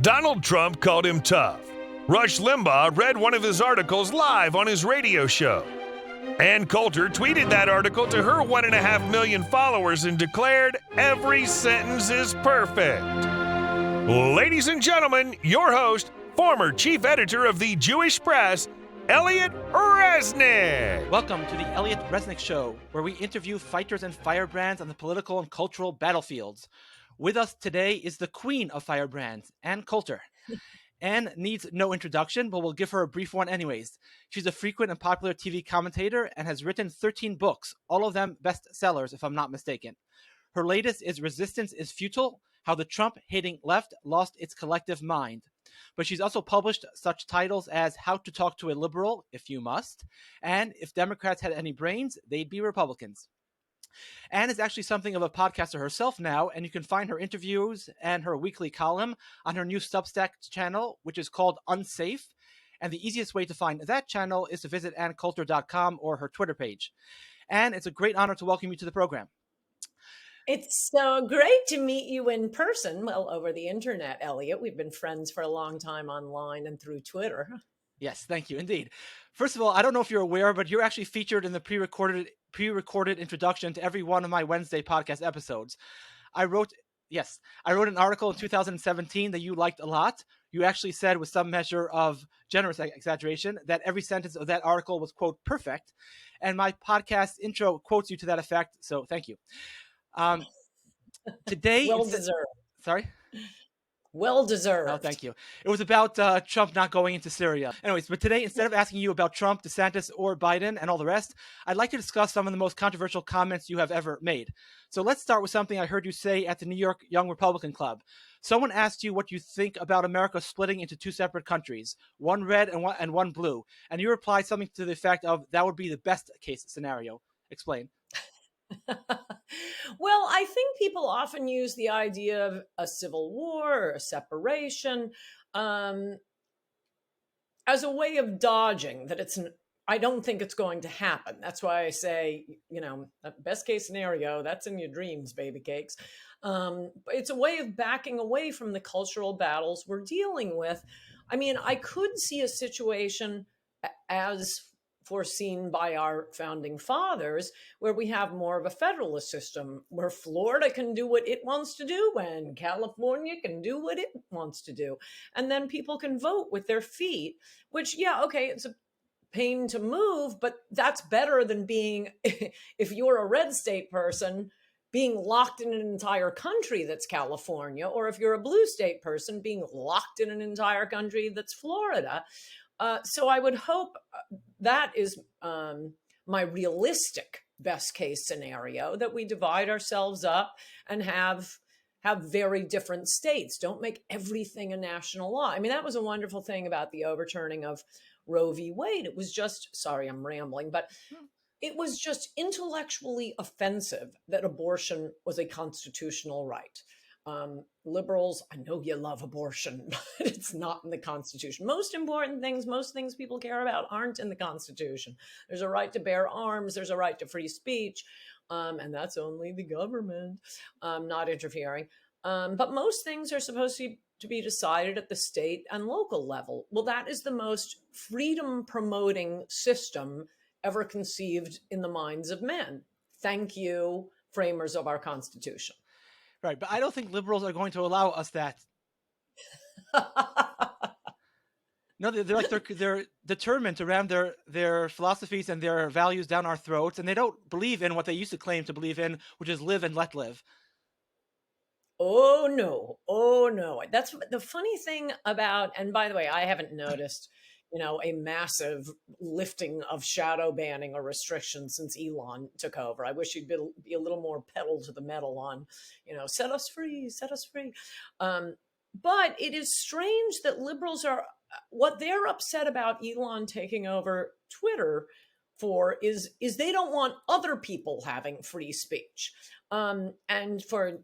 Donald Trump called him tough. Rush Limbaugh read one of his articles live on his radio show. And Coulter tweeted that article to her 1.5 million followers and declared every sentence is perfect. Ladies and gentlemen, your host, former chief editor of the Jewish Press, Elliot Resnick. Welcome to the Elliot Resnick Show, where we interview fighters and firebrands on the political and cultural battlefields. With us today is the queen of firebrands, Ann Coulter. Ann needs no introduction, but we'll give her a brief one anyways. She's a frequent and popular TV commentator and has written 13 books, all of them bestsellers, if I'm not mistaken. Her latest is Resistance is Futile, How the Trump-Hating Left Lost Its Collective Mind. But she's also published such titles as How to Talk to a Liberal, If You Must, and If Democrats Had Any Brains, They'd Be Republicans. Ann is actually something of a podcaster herself now, and you can find her interviews and her weekly column on her new Substack channel, which is called Unsafe. And the easiest way to find that channel is to visit anncoulter.com or her Twitter page. Ann, it's a great honor to welcome you to the program. It's so great to meet you in person. Well, over the internet, Elliot. We've been friends for a long time online and through Twitter. Yes, thank you, indeed. First of all, I don't know if you're aware, but you're actually featured in the pre-recorded introduction to every one of my Wednesday podcast episodes. I wrote an article in 2017 that you liked a lot. You actually said, with some measure of generous exaggeration, that every sentence of that article was, quote, perfect. And my podcast intro quotes you to that effect, so thank you. Today, well deserved. Sorry? Well deserved. Oh, thank you. It was about Trump not going into Syria. Anyways, but today, instead of asking you about Trump, DeSantis, or Biden, and all the rest, I'd like to discuss some of the most controversial comments you have ever made. So let's start with something I heard you say at the New York Young Republican Club. Someone asked you what you think about America splitting into two separate countries, one red and one blue, and you replied something to the effect of, that would be the best case scenario. Explain. Well, I think people often use the idea of a civil war or a separation as a way of dodging that I don't think it's going to happen. That's why I say, best case scenario, that's in your dreams, baby cakes. But it's a way of backing away from the cultural battles we're dealing with. I mean, I could see a situation as foreseen by our founding fathers, where we have more of a federalist system, where Florida can do what it wants to do and California can do what it wants to do. And then people can vote with their feet, which, it's a pain to move, but that's better than being, if you're a red state person, being locked in an entire country that's California, or if you're a blue state person, being locked in an entire country that's Florida. So I would hope that is my realistic best case scenario, that we divide ourselves up and have very different states. Don't make everything a national law. I mean, that was a wonderful thing about the overturning of Roe v. Wade. It was just, sorry, I'm rambling, but it was just intellectually offensive that abortion was a constitutional right. Liberals, I know you love abortion, but it's not in the Constitution. Most things people care about aren't in the Constitution. There's a right to bear arms. There's a right to free speech. And that's only the government not interfering. But most things are supposed to be decided at the state and local level. Well, that is the most freedom-promoting system ever conceived in the minds of men. Thank you, framers of our Constitution. Right, but I don't think liberals are going to allow us that. No, they're determined to ram their philosophies and their values down our throats, and they don't believe in what they used to claim to believe in, which is live and let live. Oh no. That's the funny thing about, and by the way, I haven't noticed, a massive lifting of shadow banning or restrictions since Elon took over. I wish he'd be a little more pedal to the metal on, set us free. But it is strange that liberals what they're upset about Elon taking over Twitter for is they don't want other people having free speech. And for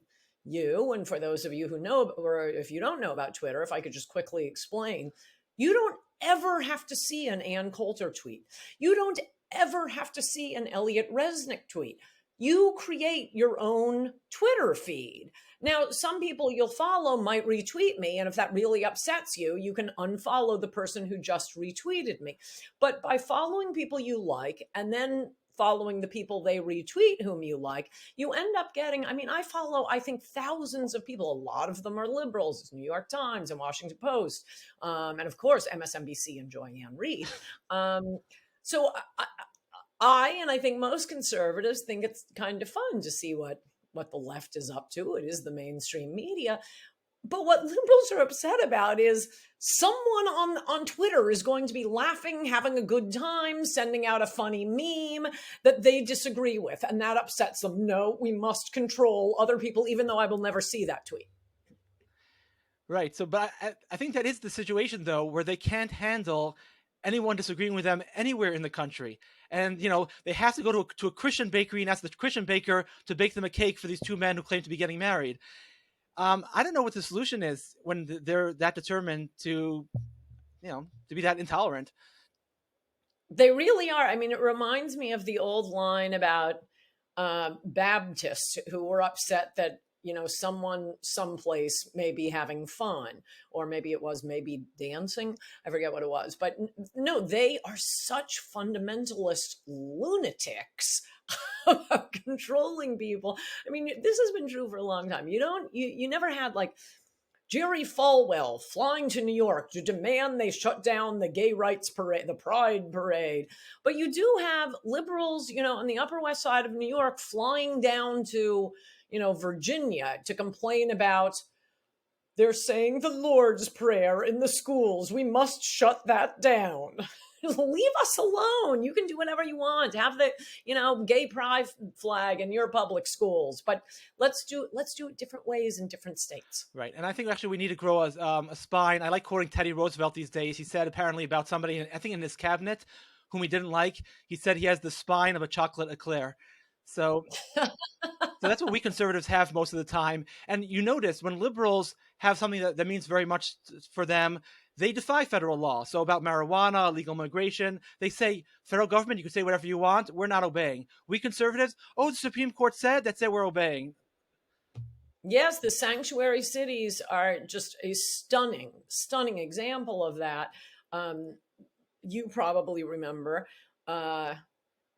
you, and for those of you who know, or if you don't know about Twitter, if I could just quickly explain, you don't ever have to see an Ann Coulter tweet. You don't ever have to see an Elliot Resnick tweet. you create your own Twitter feed. Now, some people you'll follow might retweet me, and if that really upsets you, you can unfollow the person who just retweeted me. But by following people you like and then following the people they retweet whom you like, you end up getting, I follow, I think, thousands of people. A lot of them are liberals, New York Times and Washington Post, and of course, MSNBC and Joanne Reed. So and I think most conservatives think it's kind of fun to see what the left is up to. It is the mainstream media. But what liberals are upset about is someone on Twitter is going to be laughing, having a good time, sending out a funny meme that they disagree with. And that upsets them. No, we must control other people, even though I will never see that tweet. Right. So, but I think that is the situation, though, where they can't handle anyone disagreeing with them anywhere in the country. And, they have to go to a Christian bakery and ask the Christian baker to bake them a cake for these two men who claim to be getting married. I don't know what the solution is when they're that determined to be that intolerant. They really are. It reminds me of the old line about Baptists who were upset that someone someplace may be having fun, or maybe dancing. I forget what it was, but no, they are such fundamentalist lunatics about controlling people. This has been true for a long time. You never had like Jerry Falwell flying to New York to demand they shut down the gay rights parade, the Pride parade. But you do have liberals, on the Upper West Side of New York flying down to, Virginia to complain about, they're saying the Lord's Prayer in the schools. We must shut that down. Leave us alone. You can do whatever you want. Have the, gay pride flag in your public schools, but let's do it different ways in different states. Right. And I think actually we need to grow a spine. I like quoting Teddy Roosevelt these days. He said apparently about somebody, I think in his cabinet, whom he didn't like, he said he has the spine of a chocolate eclair. So that's what we conservatives have most of the time. And you notice when liberals have something that means very much for them, they defy federal law. So about marijuana, legal immigration, they say, federal government, you can say whatever you want. We're not obeying. We conservatives, the Supreme Court said, that's it, we're obeying. Yes, the sanctuary cities are just a stunning example of that. You probably remember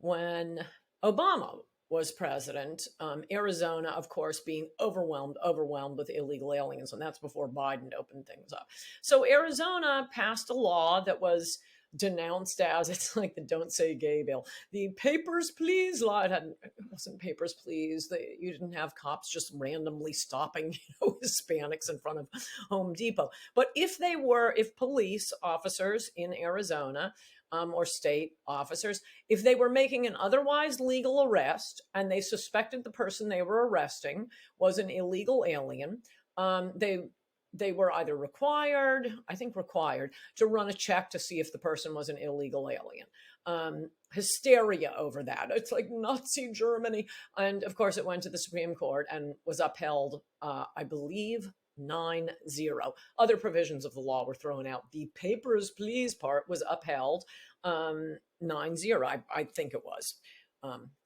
when Obama was president, Arizona, of course, being overwhelmed with illegal aliens. And that's before Biden opened things up. So Arizona passed a law that was denounced as, it's like the Don't Say Gay bill, the Papers, Please law. It wasn't Papers, Please. You didn't have cops just randomly stopping Hispanics in front of Home Depot. But if police officers in Arizona or state officers, if they were making an otherwise legal arrest and they suspected the person they were arresting was an illegal alien, they were either required to run a check to see if the person was an illegal alien. Hysteria over that. It's like Nazi Germany. And of course, it went to the Supreme Court and was upheld, I believe, 9-0. Other provisions of the law were thrown out. The Papers, Please part was upheld 9-0. I think it was.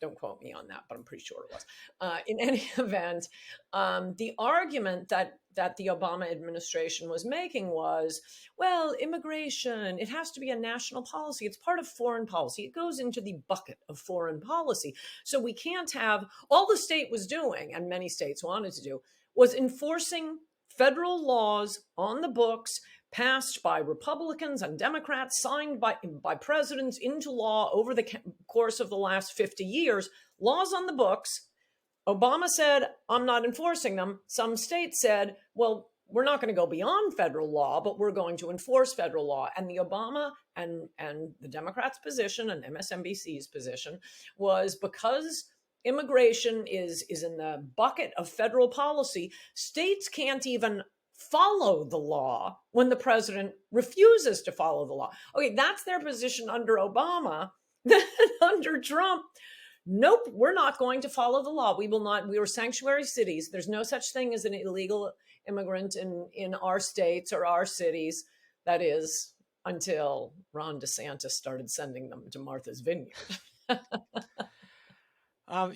Don't quote me on that, but I'm pretty sure it was. In any event, the argument that the Obama administration was making was, well, immigration, it has to be a national policy. It's part of foreign policy. It goes into the bucket of foreign policy. So we can't have, all the state was doing, and many states wanted to do, was enforcing federal laws on the books passed by Republicans and Democrats, signed by presidents into law over the course of the last 50 years, laws on the books. Obama said, I'm not enforcing them. Some states said, well, we're not going to go beyond federal law, but we're going to enforce federal law. And the Obama and the Democrats' position and MSNBC's position was, because immigration is in the bucket of federal policy, states can't even follow the law when the president refuses to follow the law. Okay, that's their position under Obama. Then under Trump, nope, we're not going to follow the law. We will not. We are sanctuary cities. There's no such thing as an illegal immigrant in our states or our cities. That is, until Ron DeSantis started sending them to Martha's Vineyard.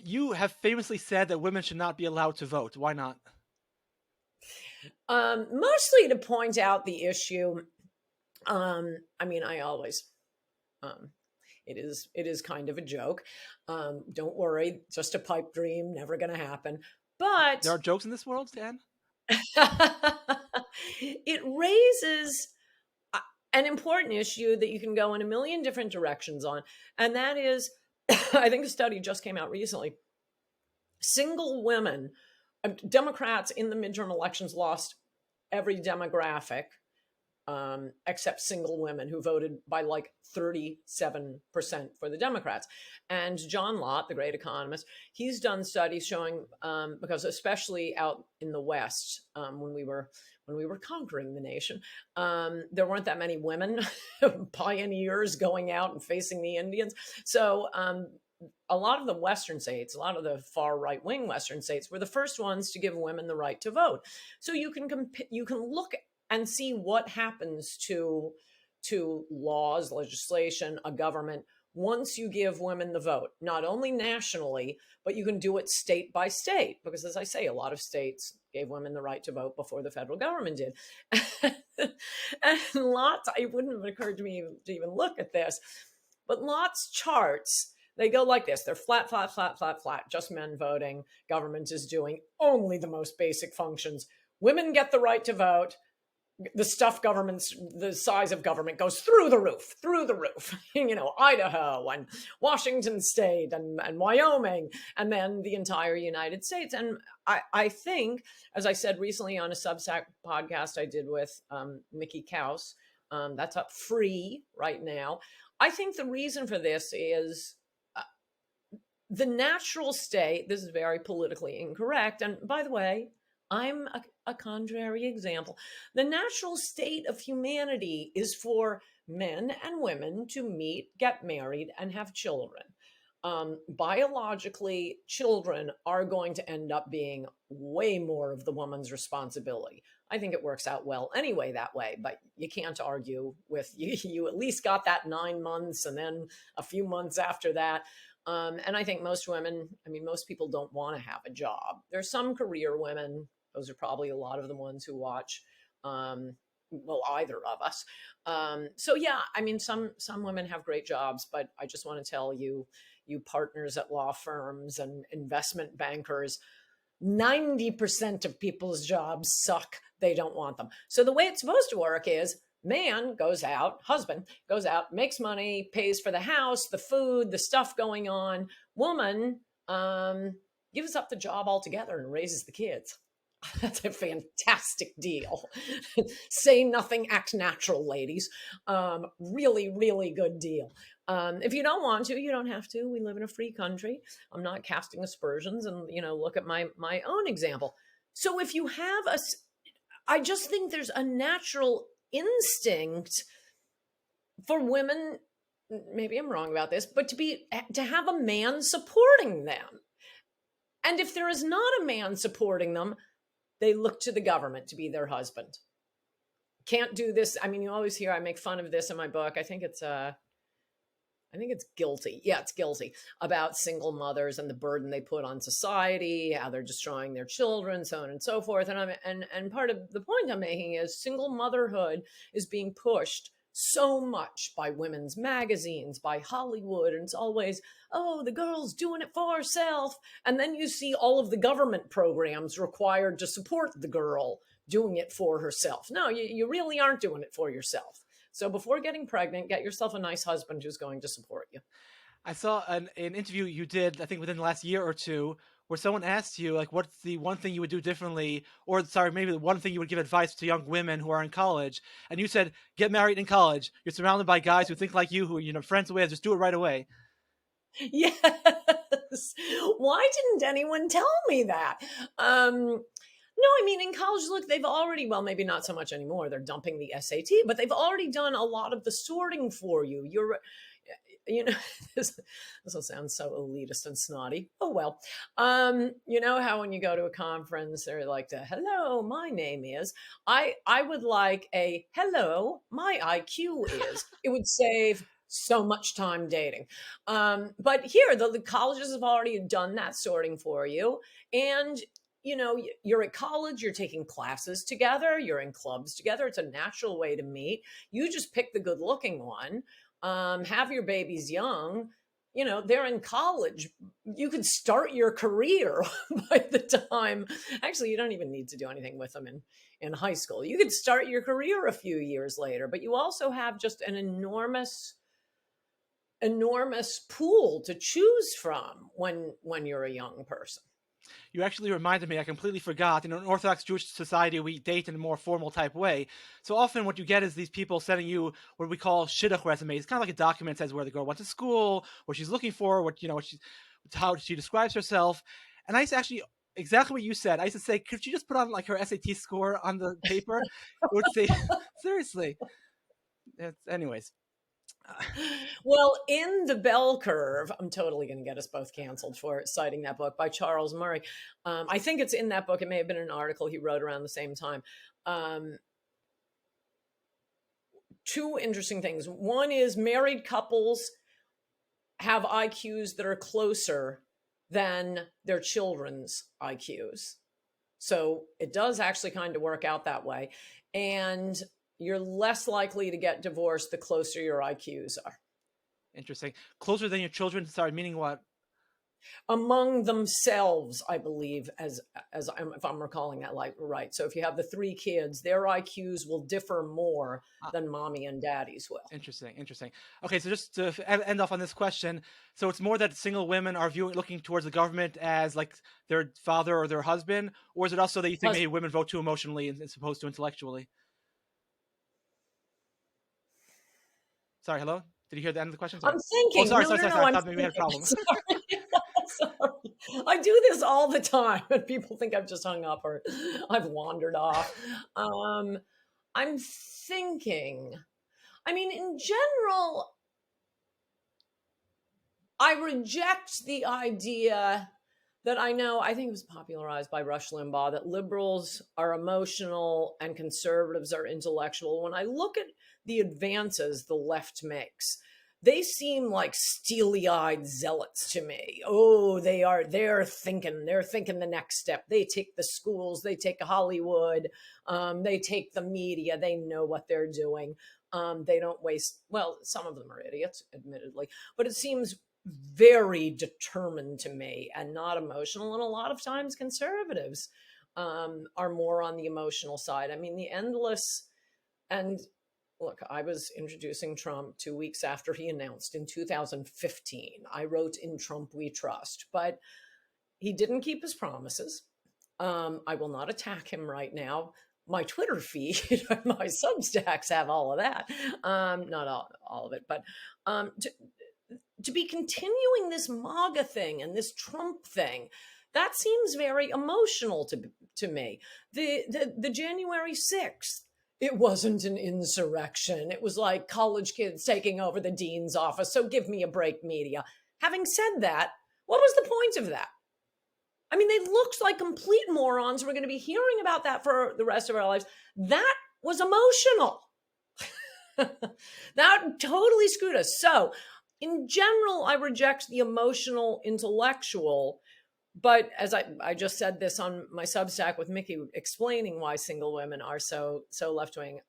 You have famously said that women should not be allowed to vote. Why not? Mostly to point out the issue. I mean, I always, um, it is kind of a joke. Don't worry, just a pipe dream, never going to happen. But There are jokes in this world, Dan? it raises an important issue that you can go in a million different directions on. And that is, I think a study just came out recently. Single women, Democrats in the midterm elections lost every demographic except single women, who voted by like 37% for the Democrats. And John Lott, the great economist, he's done studies showing, because especially out in the West, when we were conquering the nation, there weren't that many women pioneers going out and facing the Indians. So a lot of the Western states, a lot of the far right-wing Western states, were the first ones to give women the right to vote. So you can look and see what happens to laws, legislation, a government once you give women the vote, not only nationally, but you can do it state by state. Because as I say, a lot of states gave women the right to vote before the federal government did. And lots, it wouldn't have occurred to me to even look at this, but lots charts, they go like this. They're flat, flat, flat, flat, flat. Just men voting. Government is doing only the most basic functions. Women get the right to vote. The size of government goes through the roof, Idaho and Washington State and Wyoming, and then the entire United States. And I think, as I said recently on a Substack podcast I did with Mickey Kaus, that's up free right now. I think the reason for this is the natural state. This is very politically incorrect. And by the way, I'm a contrary example. The natural state of humanity is for men and women to meet, get married, and have children. Biologically, children are going to end up being way more of the woman's responsibility. I think it works out well anyway that way, but you can't argue with you. You at least got that 9 months and then a few months after that. And I think most women, most people don't want to have a job. There's some career women. Those are probably a lot of the ones who watch, either of us. So yeah, some women have great jobs, but I just want to tell you partners at law firms and investment bankers, 90% of people's jobs suck. They don't want them. So the way it's supposed to work is husband goes out, makes money, pays for the house, the food, the stuff going on. Woman gives up the job altogether and raises the kids. That's a fantastic deal. Say nothing, act natural, ladies. Really, really good deal. If you don't want to, you don't have to. We live in a free country. I'm not casting aspersions, and look at my own example. So if you have I just think there's a natural instinct for women, maybe I'm wrong about this, but to have a man supporting them. And if there is not a man supporting them, they look to the government to be their husband. Can't do this. You always hear I make fun of this in my book. I think it's Guilty. Yeah, it's Guilty, about single mothers and the burden they put on society, how they're destroying their children, so on and so forth. And part of the point I'm making is single motherhood is being pushed so much by women's magazines, by Hollywood, and it's always, the girl's doing it for herself. And then you see all of the government programs required to support the girl doing it for herself. No, you really aren't doing it for yourself. So before getting pregnant, get yourself a nice husband who's going to support you. I saw an interview you did, I think within the last year or two, where someone asked you, like, what's the one thing you would do differently, or maybe the one thing you would give advice to young women who are in college, and you said, get married in college. You're surrounded by guys who think like you, who you're friends with, just do it right away. Yes. Why didn't anyone tell me that? No, in college, look, they've already, well, maybe not so much anymore. They're dumping the SAT, but they've already done a lot of the sorting for you. This will sound so elitist and snotty. Oh, well. You know how when you go to a conference, they're like, hello, my name is. I would like a, hello, my IQ is. It would save so much time dating. But here, the colleges have already done that sorting for you. And, you're at college, you're taking classes together, you're in clubs together. It's a natural way to meet. You just pick the good looking one, have your babies young. They're in college. You could start your career by the time, actually, you don't even need to do anything with them in high school. You could start your career a few years later, but you also have just an enormous pool to choose from when you're a young person. You actually reminded me, I completely forgot. In an Orthodox Jewish society, we date in a more formal type way. So often what you get is these people sending you what we call shidduch resumes. It's kind of like a document that says where the girl went to school, what she's looking for, how she describes herself. And I used to actually, exactly what you said, I used to say, could she just put on like her SAT score on the paper? It would say, seriously. Anyways. Well, in the bell curve, I'm totally going to get us both canceled for citing that book by Charles Murray. I think it's in that book. It may have been an article he wrote around the same time. Two interesting things. One is married couples have IQs that are closer than their children's IQs. So it does actually kind of work out that way. And you're less likely to get divorced the closer your IQs are. Interesting. Closer than your children? Sorry, meaning what? Among themselves, I believe, if I'm recalling that right. So if you have the 3 kids, their IQs will differ more than mommy and daddy's will. Interesting. Okay, so just to end off on this question, so it's more that single women are looking towards the government as like their father or their husband, or is it also that you think maybe women vote too emotionally as opposed to intellectually? Sorry, hello? Did you hear the end of the question? Sorry. I'm thinking. Oh, sorry. I thought maybe we had a problem. Sorry. I do this all the time, and people think I've just hung up or I've wandered off. I'm thinking. I mean, in general, I reject the idea that I think it was popularized by Rush Limbaugh, that liberals are emotional and conservatives are intellectual. When I look at the advances the left makes, they seem like steely-eyed zealots to me. Oh, they're thinking the next step. They take the schools, they take Hollywood, they take the media, they know what they're doing. They don't waste, well, some of them are idiots, admittedly, but it seems very determined to me and not emotional. And a lot of times conservatives are more on the emotional side. I mean, the endless, and look, I was introducing Trump 2 weeks after he announced in 2015. I wrote "In Trump We Trust," but he didn't keep his promises. I will not attack him right now. My Twitter feed, my Substacks have all of that. Not all of it, but to be continuing this MAGA thing and this Trump thing, that seems very emotional to me. The January 6th, it wasn't an insurrection. It was like college kids taking over the dean's office. So give me a break, media. Having said that, what was the point of that? I mean, they looked like complete morons. We're going to be hearing about that for the rest of our lives. That was emotional. That totally screwed us. So in general, I reject the emotional intellectual, but as I just said this on my Substack with Mickey, explaining why single women are so left-wing.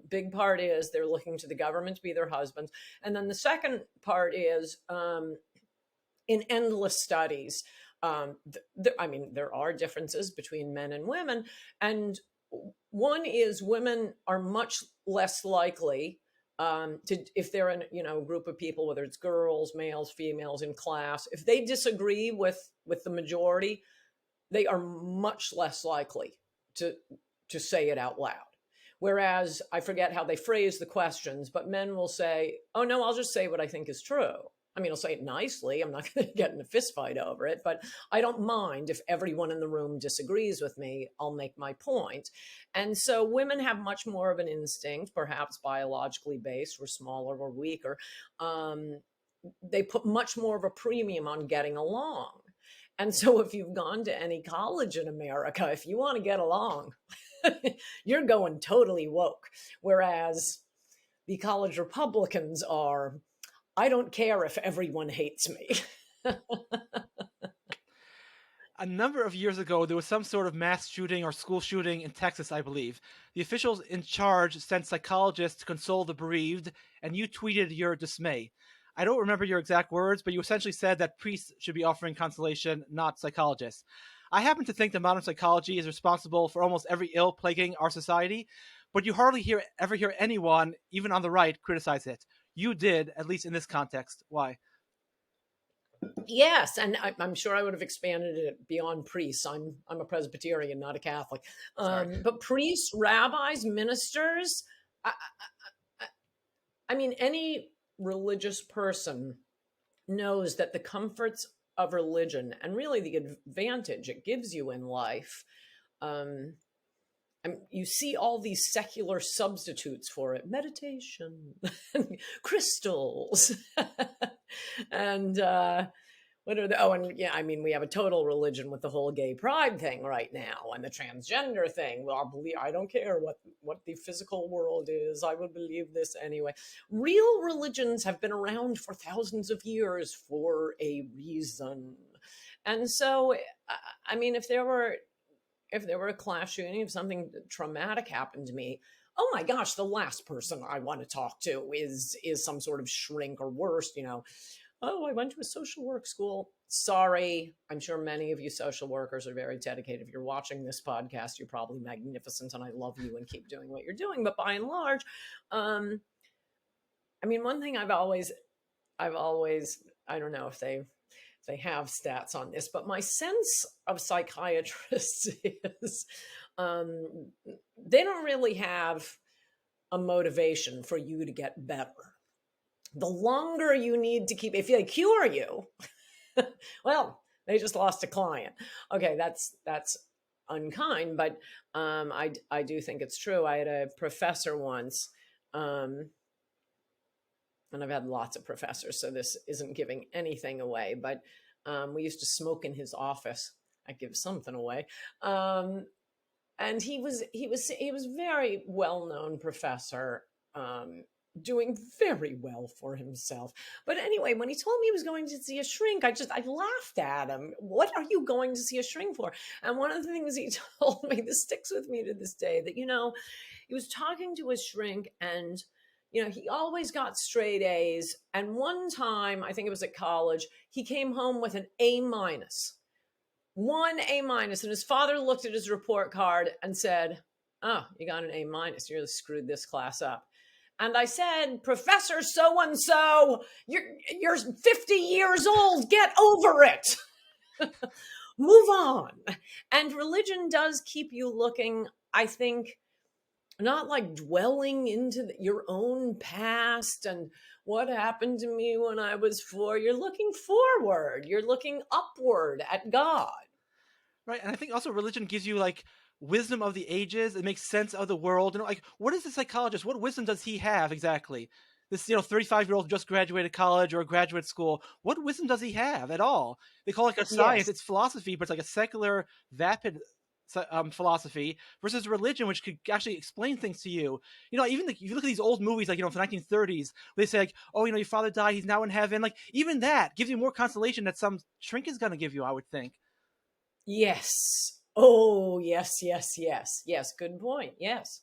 Big part is they're looking to the government to be their husbands. And then the second part is in endless studies, there are differences between men and women. And one is women are much less likely if they're in a group of people, whether it's girls, males, females in class, if they disagree with the majority, they are much less likely to say it out loud. Whereas I forget how they phrase the questions, but men will say, "Oh no, I'll just say what I think is true." I mean, I'll say it nicely. I'm not going to get in a fist fight over it, but I don't mind if everyone in the room disagrees with me. I'll make my point. And so women have much more of an instinct, perhaps biologically based. We're smaller, we're weaker. They put much more of a premium on getting along. And so if you've gone to any college in America, if you want to get along, you're going totally woke. Whereas the college Republicans are, I don't care if everyone hates me. A number of years ago, there was some sort of mass shooting or school shooting in Texas, I believe. The officials in charge sent psychologists to console the bereaved, and you tweeted your dismay. I don't remember your exact words, but you essentially said that priests should be offering consolation, not psychologists. I happen to think that modern psychology is responsible for almost every ill plaguing our society, but you hardly ever hear anyone, even on the right, criticize it. You did, at least in this context. Why? Yes, and I'm sure I would have expanded it beyond priests. I'm a Presbyterian, not a Catholic. But priests, rabbis, ministers. I mean, any religious person knows that the comforts of religion and really the advantage it gives you in life. You see all these secular substitutes for it: meditation, crystals, and what are the? Oh, and yeah, I mean, we have a total religion with the whole gay pride thing right now, and the transgender thing. Well, I don't care what the physical world is. I would believe this anyway. Real religions have been around for thousands of years for a reason, and so, I mean, if there were a class shooting, if something traumatic happened to me, oh my gosh, the last person I want to talk to is some sort of shrink, or worse, oh, I went to a social work school. Sorry. I'm sure many of you social workers are very dedicated. If you're watching this podcast, you're probably magnificent, and I love you and keep doing what you're doing. But by and large, I mean, one thing I've always, I don't know if they have stats on this, but my sense of psychiatrists is they don't really have a motivation for you to get better. The longer you need to keep, if they cure you, well, they just lost a client. Okay, that's unkind, but I do think it's true. I had a professor once, and I've had lots of professors, so this isn't giving anything away, but we used to smoke in his office. I give something away. And he was very well-known professor, doing very well for himself. But anyway, when he told me he was going to see a shrink, I laughed at him. What are you going to see a shrink for? And one of the things he told me, this sticks with me to this day, that, he was talking to his shrink, and he always got straight A's. And one time, I think it was at college, he came home with an A-, one A-. And his father looked at his report card and said, "Oh, you got an A-. You really screwed this class up." And I said, "Professor so-and-so, you're 50 years old. Get over it. Move on." And religion does keep you looking, I think, not like dwelling into your own past and what happened to me when I was 4. You're looking forward. You're looking upward at God. Right. And I think also religion gives you like wisdom of the ages. It makes sense of the world. Like, what is the psychologist? What wisdom does he have exactly? This, 35-year-old just graduated college or graduate school. What wisdom does he have at all? They call it a science. Yes. It's philosophy, but it's like a secular, vapid philosophy versus religion, which could actually explain things to you. Even if you look at these old movies, like, from the 1930s, they say like, oh, your father died, he's now in heaven. Like, even that gives you more consolation that some shrink is going to give you, I would think. Yes. Oh, yes. Good point. Yes.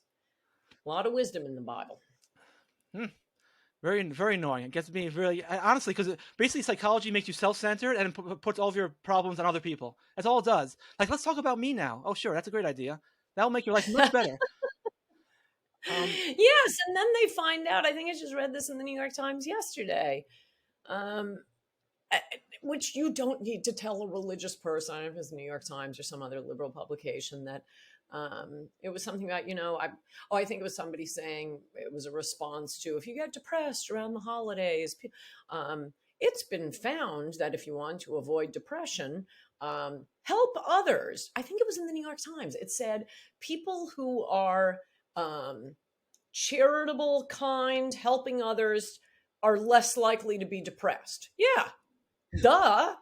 A lot of wisdom in the Bible. Very, very annoying. It gets me really, honestly, because basically psychology makes you self-centered and puts all of your problems on other people. That's all it does. Like, let's talk about me now. Oh, sure. That's a great idea. That'll make your life much better. Yes. And then they find out, I think I just read this in the New York Times yesterday, which you don't need to tell a religious person. I don't know if it's the New York Times or some other liberal publication, that it was something about, I think it was somebody saying it was a response to, if you get depressed around the holidays, it's been found that if you want to avoid depression, help others. I think it was in the New York Times. It said people who are charitable, kind, helping others are less likely to be depressed. Yeah. Duh.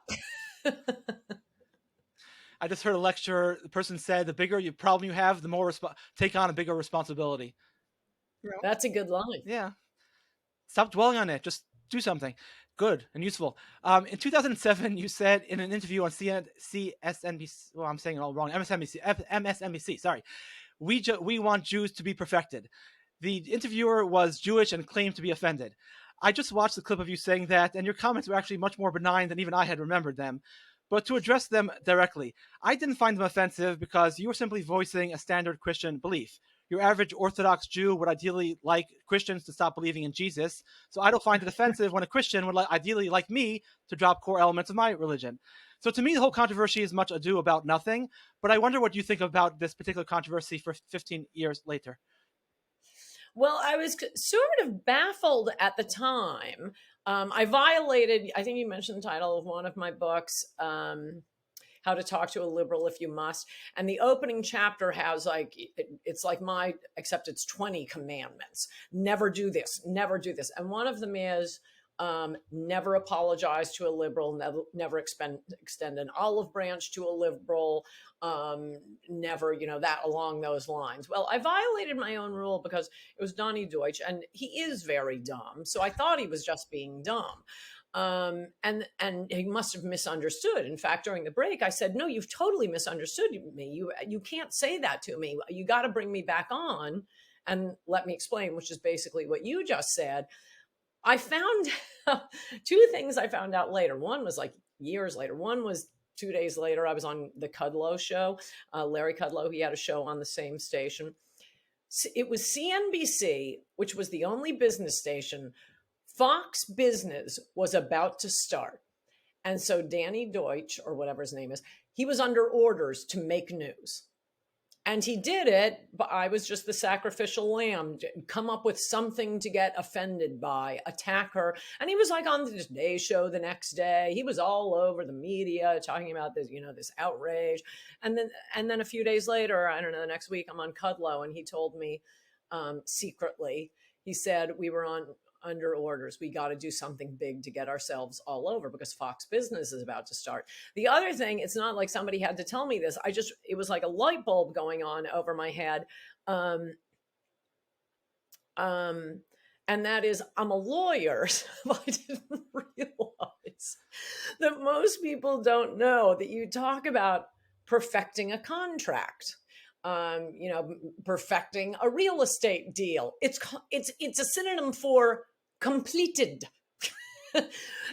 I just heard a lecture. The person said the bigger problem you have, the more take on a bigger responsibility. That's a good line. Yeah. Stop dwelling on it. Just do something good and useful. In 2007, you said in an interview on CSNBC, well, I'm saying it all wrong, MSNBC, sorry, we want Jews to be perfected. The interviewer was Jewish and claimed to be offended. I just watched the clip of you saying that, and your comments were actually much more benign than even I had remembered them. But to address them directly, I didn't find them offensive because you were simply voicing a standard Christian belief. Your average Orthodox Jew would ideally like Christians to stop believing in Jesus, so I don't find it offensive when a Christian would ideally like me to drop core elements of my religion. So to me, the whole controversy is much ado about nothing, but I wonder what you think about this particular controversy for 15 years later. Well, I was sort of baffled at the time. I violated, I think you mentioned the title of one of my books, How to Talk to a Liberal If You Must. And the opening chapter has it's like except it's 20 commandments. Never do this, never do this. And one of them is never apologize to a liberal, never extend an olive branch to a liberal, never, that along those lines. Well, I violated my own rule because it was Donnie Deutsch, and he is very dumb. So I thought he was just being dumb. And he must have misunderstood. In fact, during the break, I said, no, you've totally misunderstood me. You can't say that to me. You got to bring me back on and let me explain, which is basically what you just said. I found two things I found out later. One was like years later. One was 2 days later. I was on the Kudlow show. Larry Kudlow, he had a show on the same station. It was CNBC, which was the only business station. Fox Business was about to start. And so Danny Deutsch, or whatever his name is, he was under orders to make news. And he did it, but I was just the sacrificial lamb, come up with something to get offended by, attack her. And he was like on the Today Show the next day. He was all over the media talking about this, this outrage. And then a few days later, I don't know, the next week, I'm on Kudlow, and he told me secretly, he said, we were under orders. We got to do something big to get ourselves all over because Fox Business is about to start. The other thing, it's not like somebody had to tell me this. It was like a light bulb going on over my head. And that is, I'm a lawyer, so I didn't realize that most people don't know that you talk about perfecting a contract. Perfecting a real estate deal. It's a synonym for completed.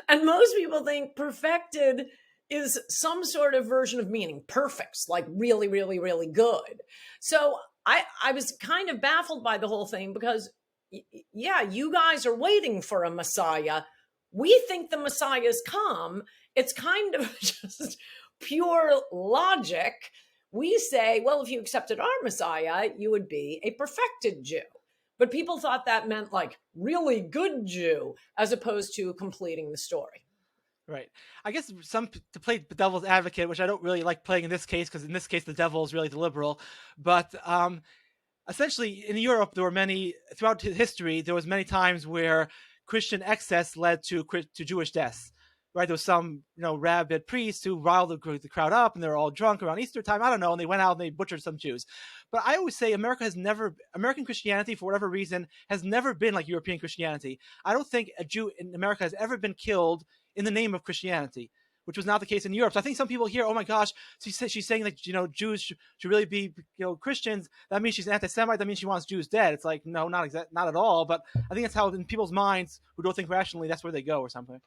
And most people think perfected is some sort of version of meaning perfect, like really, really, really good. So I was kind of baffled by the whole thing because, yeah, you guys are waiting for a Messiah. We think the Messiah's come. It's kind of just pure logic. We say, well, if you accepted our Messiah, you would be a perfected Jew. But people thought that meant like really good Jew as opposed to completing the story. Right. I guess to play the devil's advocate, which I don't really like playing in this case, because in this case, the devil is really the liberal. But essentially, in Europe, throughout history, there was many times where Christian excess led to Jewish deaths. Right, there was some, rabid priests who riled the crowd up, and they were all drunk around Easter time. I don't know, and they went out and they butchered some Jews. But I always say American Christianity, for whatever reason, has never been like European Christianity. I don't think a Jew in America has ever been killed in the name of Christianity, which was not the case in Europe. So I think some people hear, oh my gosh, she's saying that Jews should really be Christians. That means she's an anti-Semite. That means she wants Jews dead. It's like, no, not at all. But I think that's how in people's minds who don't think rationally, that's where they go or something.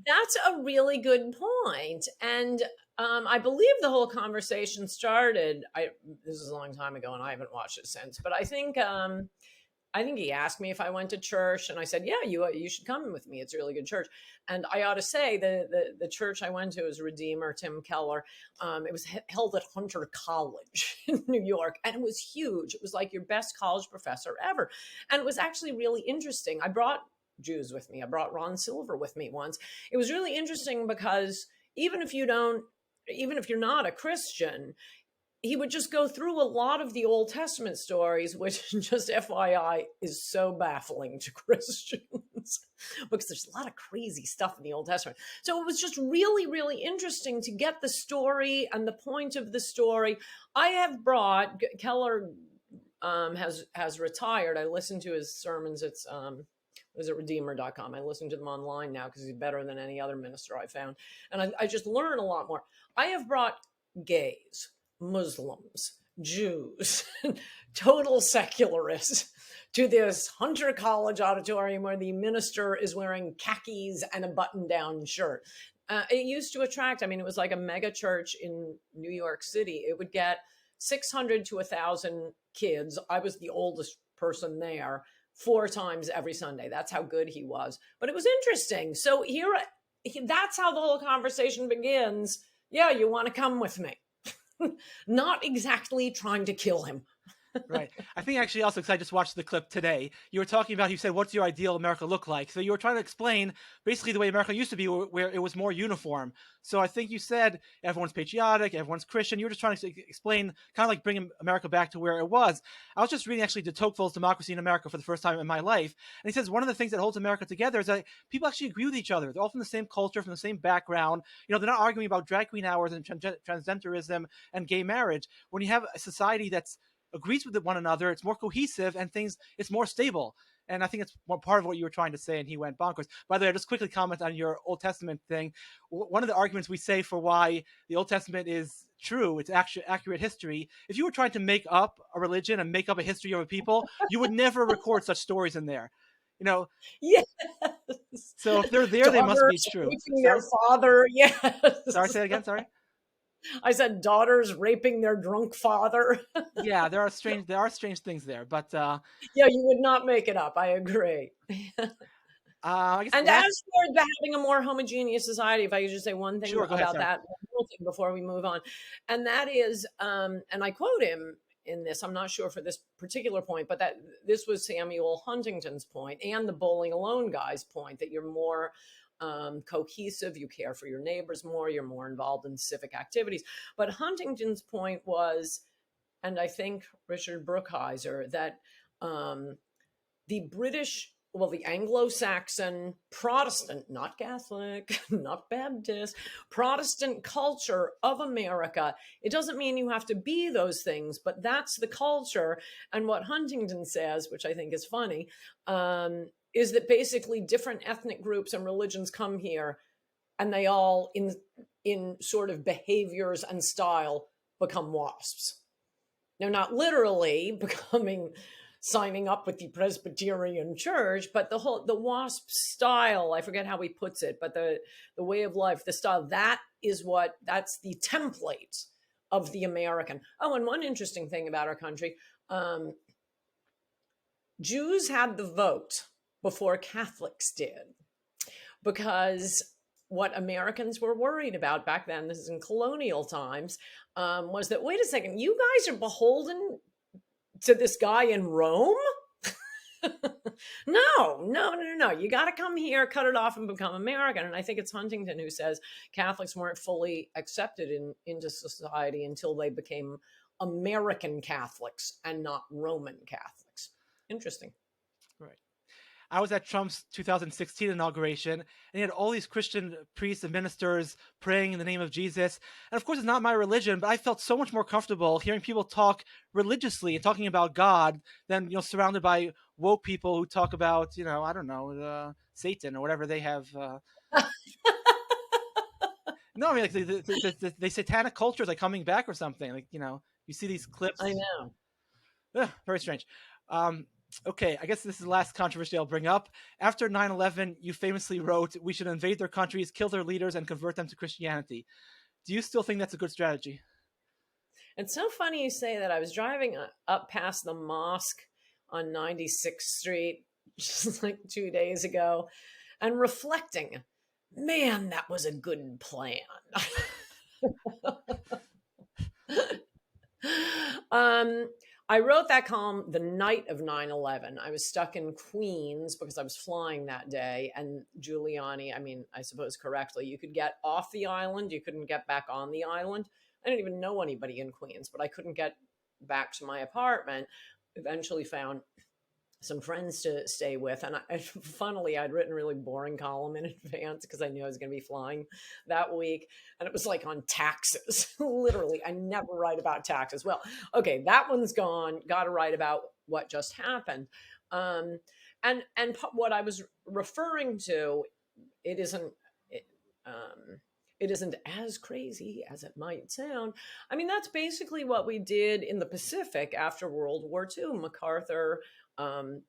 That's a really good point. And I believe the whole conversation started, this is a long time ago and I haven't watched it since, but I think he asked me if I went to church, and I said, yeah, you should come with me. It's a really good church. And I ought to say the church I went to is Redeemer, Tim Keller. It was held at Hunter College in New York, and it was huge. It was like your best college professor ever. And it was actually really interesting. I brought Jews with me. I brought Ron Silver with me once. It was really interesting because even if you're not a Christian, he would just go through a lot of the Old Testament stories, which just FYI is so baffling to Christians because there's a lot of crazy stuff in the Old Testament. So it was just really, really interesting to get the story and the point of the story. I have brought, Keller has retired. I listened to his sermons. It's was at redeemer.com. I listen to them online now because he's better than any other minister I found. And I just learn a lot more. I have brought gays, Muslims, Jews, total secularists to this Hunter College auditorium where the minister is wearing khakis and a button-down shirt. It used to attract, I mean, it was like a mega church in New York City. It would get 600 to 1,000 kids. I was the oldest person there 4 times every Sunday. That's how good he was. But it was interesting. So that's how the whole conversation begins. Yeah, you want to come with me. Not exactly trying to kill him. Right. I think actually also, because I just watched the clip today, you were talking about, you said, what's your ideal America look like? So you were trying to explain basically the way America used to be, where it was more uniform. So I think you said everyone's patriotic, everyone's Christian. You were just trying to explain, kind of like bringing America back to where it was. I was just reading actually de Tocqueville's Democracy in America for the first time in my life. And he says one of the things that holds America together is that people actually agree with each other. They're all from the same culture, from the same background. You know, they're not arguing about drag queen hours and transgenderism and gay marriage. When you have a society that's agrees with one another, it's more cohesive and it's more stable. And I think it's more part of what you were trying to say, and he went bonkers. By the way, I just quickly comment on your Old Testament thing. One of the arguments we say for why the Old Testament is true, it's actually accurate history. If you were trying to make up a religion and make up a history of a people, you would never record such stories in there. You know? Yes. So if they're there, they must be true. Raping their father. Yes. Sorry, say it again. Sorry. I said daughters raping their drunk father. Yeah, there are strange things there, but yeah, you would not make it up. I agree. I guess and as for having a more homogeneous society, if I could just say one thing about that before we move on, and that is, and I quote him in this, I'm not sure for this particular point, but that this was Samuel Huntington's point and the Bowling Alone guy's point, that you're more cohesive, you care for your neighbors more, you're more involved in civic activities. But Huntington's point was, and I think Richard Brookhiser, that the British, well, the Anglo-Saxon Protestant, not Catholic, not Baptist, Protestant culture of America, it doesn't mean you have to be those things, but that's the culture. And what Huntington says, which I think is funny, is that basically different ethnic groups and religions come here and they all in sort of behaviors and style become WASPs. Now, not literally signing up with the Presbyterian Church, but the WASP style, I forget how he puts it, but the way of life, the style, that's the template of the American. Oh, and one interesting thing about our country, Jews had the vote before Catholics did, because what Americans were worried about back then, this is in colonial times, was that, wait a second, you guys are beholden to this guy in Rome? No. You got to come here, cut it off, and become American. And I think it's Huntington who says Catholics weren't fully accepted into society until they became American Catholics and not Roman Catholics. Interesting. Right. I was at Trump's 2016 inauguration, and he had all these Christian priests and ministers praying in the name of Jesus. And of course, it's not my religion, but I felt so much more comfortable hearing people talk religiously and talking about God than, surrounded by woke people who talk about, I don't know, Satan or whatever they have. No, I mean, like the satanic culture is like coming back or something. Like, you see these clips. I know. Ugh, very strange. Okay, I guess this is the last controversy I'll bring up. After 9/11, you famously wrote, "We should invade their countries, kill their leaders, and convert them to Christianity." Do you still think that's a good strategy? It's so funny you say that. I was driving up past the mosque on 96th Street just like 2 days ago and reflecting, man, that was a good plan. I wrote that column the night of 9/11. I was stuck in Queens because I was flying that day. And Giuliani, I suppose correctly, you could get off the island. You couldn't get back on the island. I didn't even know anybody in Queens, but I couldn't get back to my apartment. Eventually found some friends to stay with. And funnily, I'd written a really boring column in advance because I knew I was going to be flying that week. And it was like on taxes. Literally, I never write about taxes. Well, okay, that one's gone. Got to write about what just happened. what I was referring to, it isn't it, um, it isn't as crazy as it might sound. I mean, that's basically what we did in the Pacific after World War II. MacArthur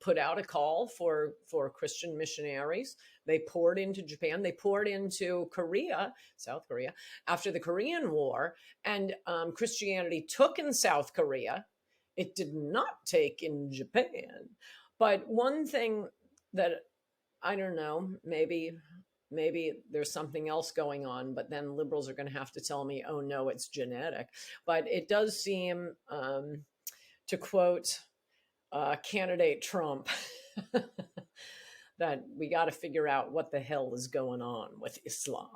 put out a call for Christian missionaries. They poured into Japan. They poured into Korea, South Korea, after the Korean War. And Christianity took in South Korea. It did not take in Japan. But one thing that, I don't know, maybe there's something else going on, but then liberals are going to have to tell me, oh no, it's genetic. But it does seem, to quote candidate Trump, that we got to figure out what the hell is going on with Islam.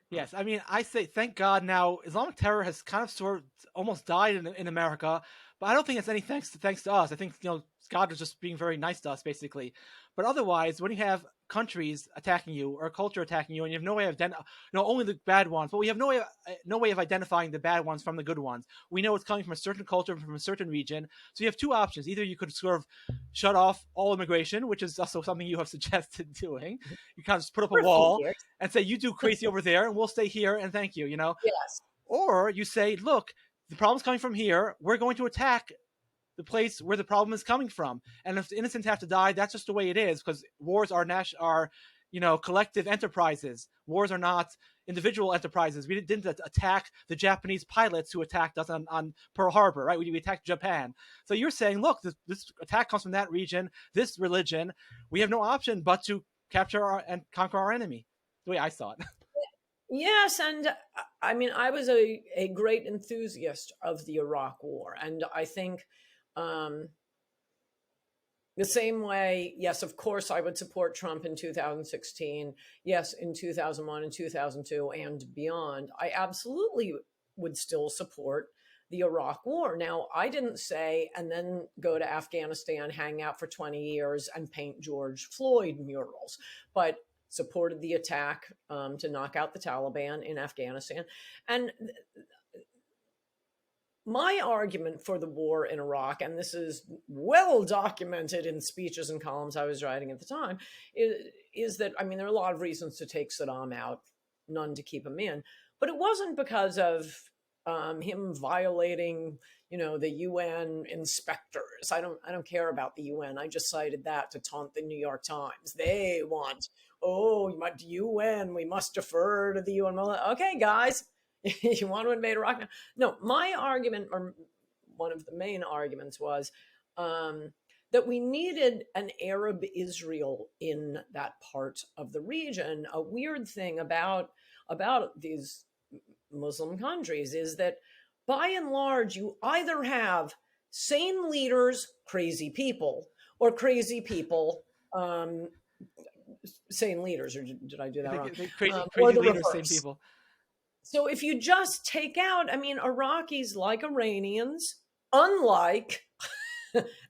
Yes, I mean, I say thank God now Islamic terror has kind of sort of almost died in America, but I don't think it's any thanks to us. I think God is just being very nice to us basically. But otherwise, when you have countries attacking you or a culture attacking you, and you have no way of only the bad ones, but we have no way of identifying the bad ones from the good ones. We know it's coming from a certain culture, from a certain region. So you have two options: either you could sort of shut off all immigration, which is also something you have suggested doing. You kind of just put up a wall and say, you do crazy over there and we'll stay here and thank you, Yes. Or you say, look, the problem's coming from here. We're going to attack the place where the problem is coming from. And if the innocents have to die, that's just the way it is, because wars are collective enterprises. Wars are not individual enterprises. We didn't attack the Japanese pilots who attacked us on Pearl Harbor, right? We attacked Japan. So you're saying, look, this attack comes from that region, this religion. We have no option but to capture and conquer our enemy, the way I saw it. Yes, and I mean, I was a great enthusiast of the Iraq War, and I think the same way, yes, of course, I would support Trump in 2016. Yes, in 2001 and 2002 and beyond, I absolutely would still support the Iraq War. Now, I didn't say, and then go to Afghanistan, hang out for 20 years and paint George Floyd murals, but supported the attack to knock out the Taliban in Afghanistan. And my argument for the war in Iraq, and this is well documented in speeches and columns I was writing at the time, is that, I mean, there are a lot of reasons to take Saddam out, none to keep him in. But it wasn't because of him violating, the UN inspectors. I don't care about the UN. I just cited that to taunt the New York Times. They want, the UN, we must defer to the UN. Okay, guys, you want to invade Iraq now? No, my argument, or one of the main arguments, was that we needed an Arab Israel in that part of the region. A weird thing about these Muslim countries is that, by and large, you either have sane leaders, crazy people, or crazy people, sane leaders. Or did I do that wrong? Crazy leaders, sane people. So if you just take out, I mean, Iraqis, like Iranians, unlike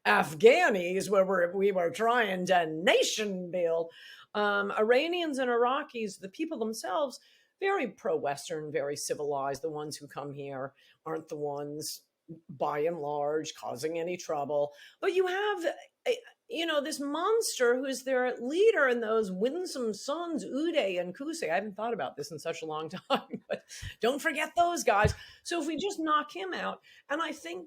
Afghanis, where we were trying to nation build, Iranians and Iraqis, the people themselves, very pro-Western, very civilized. The ones who come here aren't the ones, by and large, causing any trouble. But you have, this monster who's their leader, and those winsome sons, Uday and Qusay. I haven't thought about this in such a long time, but don't forget those guys. So if we just knock him out, and I think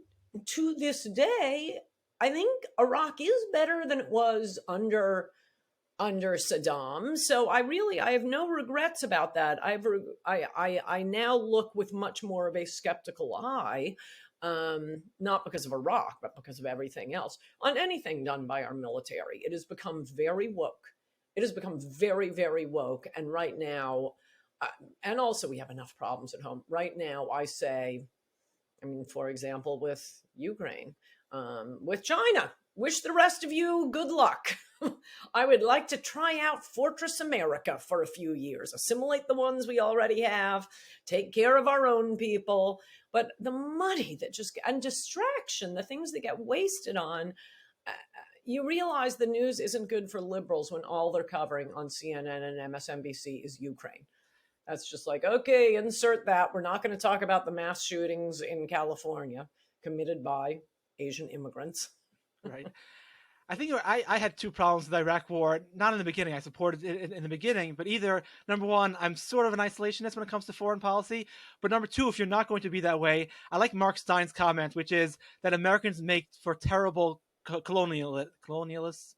to this day, I think Iraq is better than it was under Saddam. So I have no regrets about that. I now look with much more of a skeptical eye, not because of Iraq, but because of everything else, on anything done by our military. It has become very woke. It has become very, very woke. And right now, and also we have enough problems at home. Right now, I say, for example, with Ukraine, with China, wish the rest of you good luck. I would like to try out Fortress America for a few years, assimilate the ones we already have, take care of our own people. But the money and distraction, the things that get wasted on, you realize the news isn't good for liberals when all they're covering on CNN and MSNBC is Ukraine. That's just like, okay, insert that. We're not going to talk about the mass shootings in California committed by Asian immigrants. Right. I think I had two problems with the Iraq War. Not in the beginning. I supported it in the beginning, but either number one, I'm sort of an isolationist when it comes to foreign policy. But number two, if you're not going to be that way, I like Mark Stein's comment, which is that Americans make for terrible colonialists.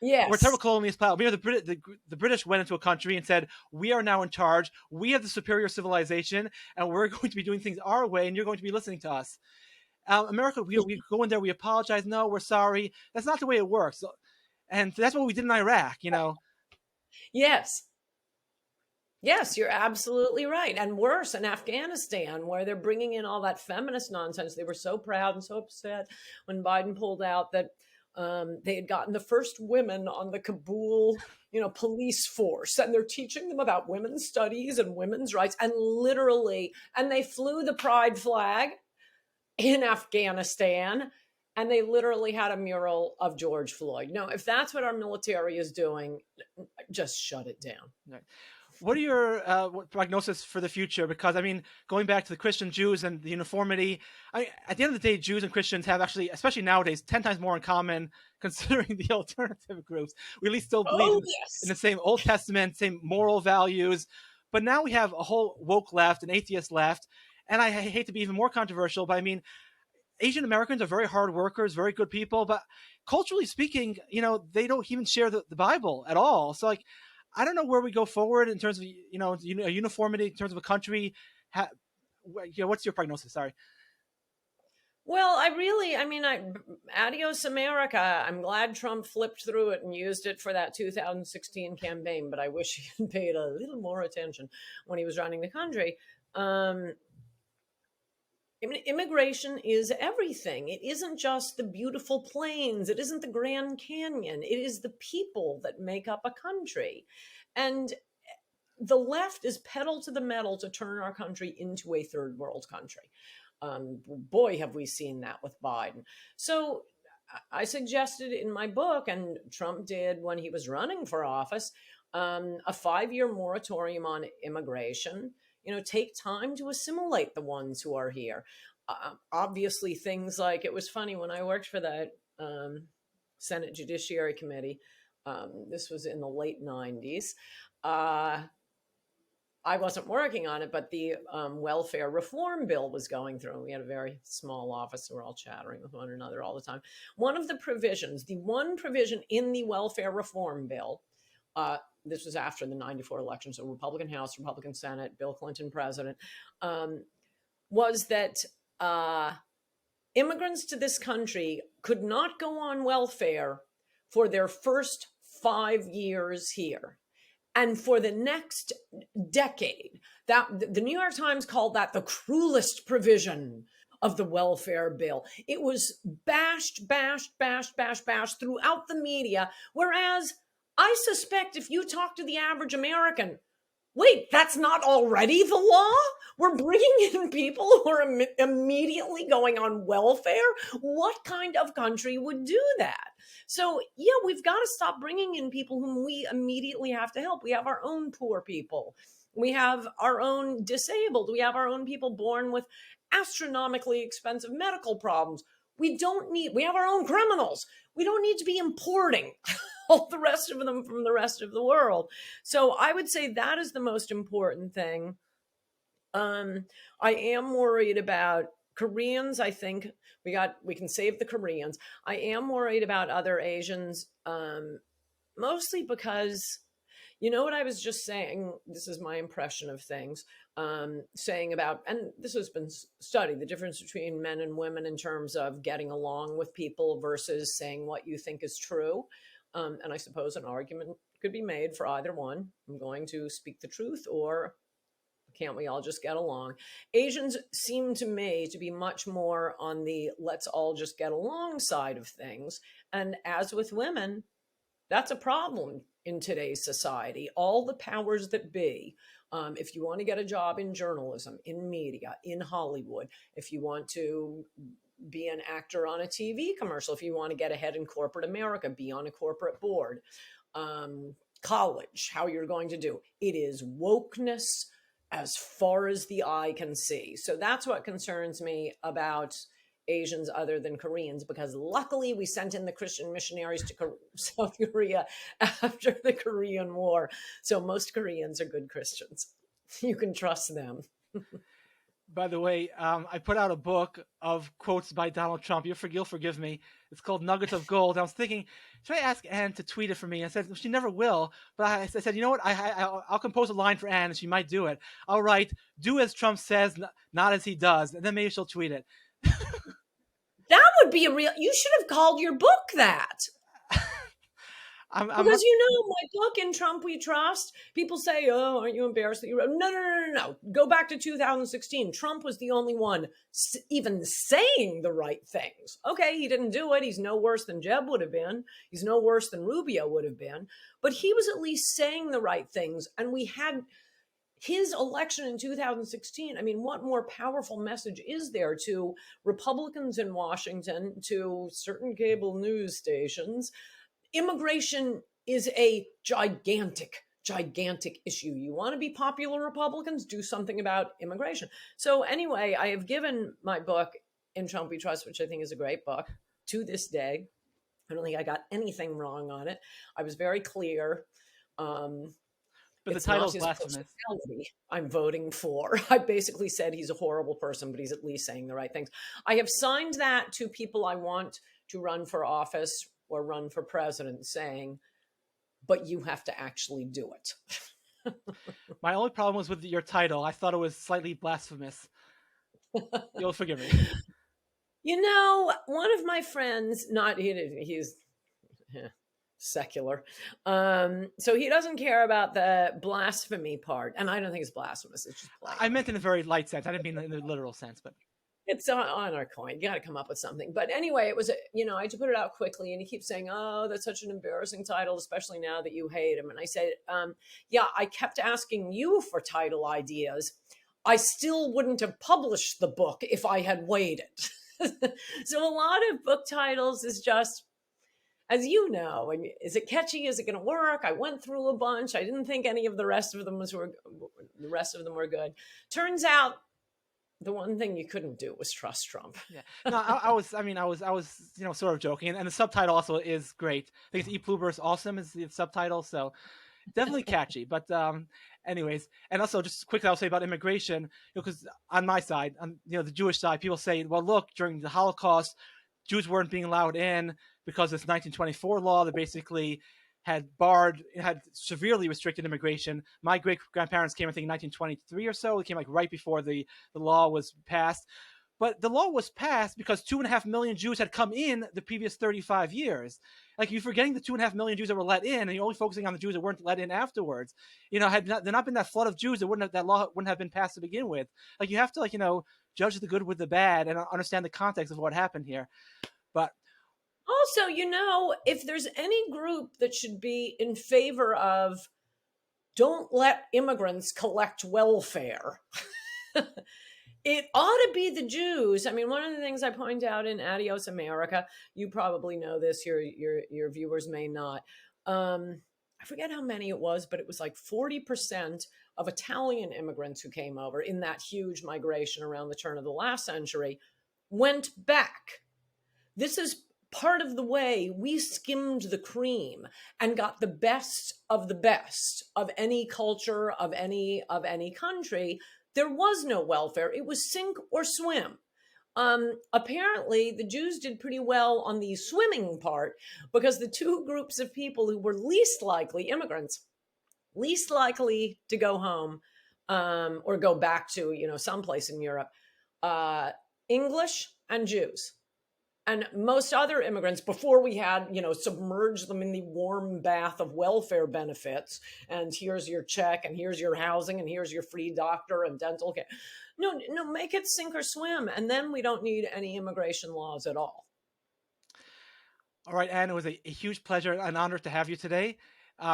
Yeah, we're terrible Yes. colonialist power. You know, the British went into a country and said, "We are now in charge. We have the superior civilization, and we're going to be doing things our way, and you're going to be listening to us." America, we go in there, we apologize. No, we're sorry. That's not the way it works. And that's what we did in Iraq, you know. Yes. Yes, you're absolutely right. And worse, in Afghanistan, where they're bringing in all that feminist nonsense. They were so proud and so upset when Biden pulled out that they had gotten the first women on the Kabul, police force, and they're teaching them about women's studies and women's rights, and literally, and they flew the pride flag in Afghanistan, and they literally had a mural of George Floyd. No, if that's what our military is doing, just shut it down. Right. What are your prognosis for the future? Because, I mean, going back to the Christian Jews and the uniformity, at the end of the day, Jews and Christians have actually, especially nowadays, 10 times more in common considering the alternative groups. We at least still believe in the same Old Testament, same moral values. But now we have a whole woke left, an atheist left. And I hate to be even more controversial, but I mean, Asian Americans are very hard workers, very good people. But culturally speaking, they don't even share the Bible at all. So, like, I don't know where we go forward in terms of, uniformity in terms of a country. What's your prognosis? Sorry. Well, adios America. I'm glad Trump flipped through it and used it for that 2016 campaign, but I wish he had paid a little more attention when he was running the country. Immigration is everything. It isn't just the beautiful plains. It isn't the Grand Canyon. It is the people that make up a country. And the left is pedal to the metal to turn our country into a third world country. Boy, have we seen that with Biden. So I suggested in my book, and Trump did when he was running for office, a 5-year moratorium on immigration. Take time to assimilate the ones who are here. Obviously, things like, it was funny when I worked for that Senate Judiciary Committee. This was in the late 90s. I wasn't working on it, but the welfare reform bill was going through. We had a very small office. So we're all chattering with one another all the time. One of the provisions, the one provision in the welfare reform bill, this was after the 94 election, so Republican House, Republican Senate, Bill Clinton president, was that immigrants to this country could not go on welfare for their first 5 years here. And for the next decade, that the New York Times called that the cruelest provision of the welfare bill. It was bashed throughout the media, whereas I suspect if you talk to the average American, wait, that's not already the law? We're bringing in people who are immediately going on welfare? What kind of country would do that? So, yeah, we've got to stop bringing in people whom we immediately have to help. We have our own poor people. We have our own disabled. We have our own people born with astronomically expensive medical problems. We have our own criminals. We don't need to be importing all the rest of them from the rest of the world. So I would say that is the most important thing. I am worried about Koreans. I think we can save the Koreans. I am worried about other Asians, mostly because, you know what I was just saying? This is my impression of things. Saying about, and this has been studied, the difference between men and women in terms of getting along with people versus saying what you think is true. And I suppose an argument could be made for either one. I'm going to speak the truth, or can't we all just get along? Asians seem to me to be much more on the let's all just get along side of things. And as with women, that's a problem in today's society. All the powers that be, if you want to get a job in journalism, in media, in Hollywood, if you want to be an actor on a TV commercial, if you want to get ahead in corporate America, be on a corporate board, college, how you're going to do. It is wokeness as far as the eye can see. So that's what concerns me about Asians other than Koreans, because luckily we sent in the Christian missionaries to South Korea after the Korean War. So most Koreans are good Christians. You can trust them. By the way, I put out a book of quotes by Donald Trump. You'll forgive me. It's called Nuggets of Gold. I was thinking, should I ask Anne to tweet it for me? I said she never will, but I said, you know what? I'll compose a line for Anne, and she might do it. I'll write, "Do as Trump says, not as he does," and then maybe she'll tweet it. That would be you should have called your book that. Because my book, In Trump We Trust, people say, "Oh, aren't you embarrassed that you wrote?" No. Go back to 2016. Trump was the only one even saying the right things. Okay, he didn't do it. He's no worse than Jeb would have been. He's no worse than Rubio would have been. But he was at least saying the right things. And we had his election in 2016. I mean, what more powerful message is there to Republicans in Washington, to certain cable news stations? Immigration is a gigantic issue. You want to be popular Republicans? Do something about immigration. So anyway, I have given my book, In Trump We Trust, which I think is a great book, to this day. I don't think I got anything wrong on it. I was very clear. But the title is blasphemous. I'm voting for. I basically said he's a horrible person, but he's at least saying the right things. I have signed that to people I want to run for office or run for president, saying, but you have to actually do it. My only problem was with your title. I thought it was slightly blasphemous. You'll forgive me. You know, one of my friends, he's secular, so he doesn't care about the blasphemy part, and I don't think it's blasphemous. It's just I meant in a very light sense. I didn't mean in the literal sense, but it's on our coin. You got to come up with something. But anyway, it was, I had to put it out quickly, and he keeps saying, "Oh, that's such an embarrassing title, especially now that you hate him." And I said, yeah, I kept asking you for title ideas. I still wouldn't have published the book if I had waited. So a lot of book titles is just, as you know, is it catchy? Is it going to work? I went through a bunch. I didn't think any of the rest of them were good. Turns out, the one thing you couldn't do was trust Trump. Yeah, no, I was sort of joking, and the subtitle also is great. I think it's "E Pluribus Awesome" is the subtitle, so definitely catchy. But anyways, and also just quickly, I'll say about immigration, because on my side, on the Jewish side, people say, well, look, during the Holocaust, Jews weren't being allowed in because this 1924 law that basically had severely restricted immigration. My great-grandparents came, I think, in 1923 or so. It came like right before the law was passed. But the law was passed because 2.5 million Jews had come in the previous 35 years. Like, you're forgetting the 2.5 million Jews that were let in, and you're only focusing on the Jews that weren't let in afterwards. Had there not been that flood of Jews, that law wouldn't have been passed to begin with. Like, you have to, judge the good with the bad and understand the context of what happened here. But also, if there's any group that should be in favor of don't let immigrants collect welfare, it ought to be the Jews. I mean, one of the things I point out in Adios America, you probably know this, your viewers may not. I forget how many it was, but it was like 40% of Italian immigrants who came over in that huge migration around the turn of the last century went back. This is part of the way we skimmed the cream and got the best of any culture, of any country. There was no welfare. It was sink or swim. Apparently, the Jews did pretty well on the swimming part, because the two groups of people who were least likely, immigrants, least likely to go home or go back to, someplace in Europe, English and Jews. And most other immigrants, before we had, submerged them in the warm bath of welfare benefits, and here's your check, and here's your housing, and here's your free doctor and dental care. No, make it sink or swim, and then we don't need any immigration laws at all. All right, Anne, it was a huge pleasure and honor to have you today.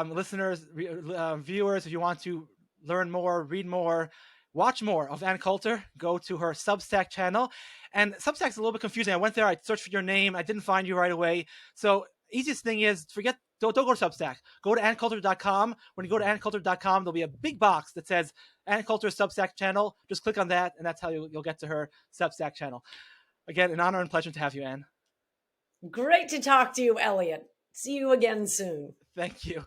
Listeners, viewers, if you want to learn more, read more, watch more of Ann Coulter, go to her Substack channel. And Substack's a little bit confusing. I went there, I searched for your name, I didn't find you right away. So easiest thing is don't go to Substack. Go to anncoulter.com. When you go to anncoulter.com, there'll be a big box that says Ann Coulter Substack channel. Just click on that, and that's how you'll get to her Substack channel. Again, an honor and pleasure to have you, Anne. Great to talk to you, Elliot. See you again soon. Thank you.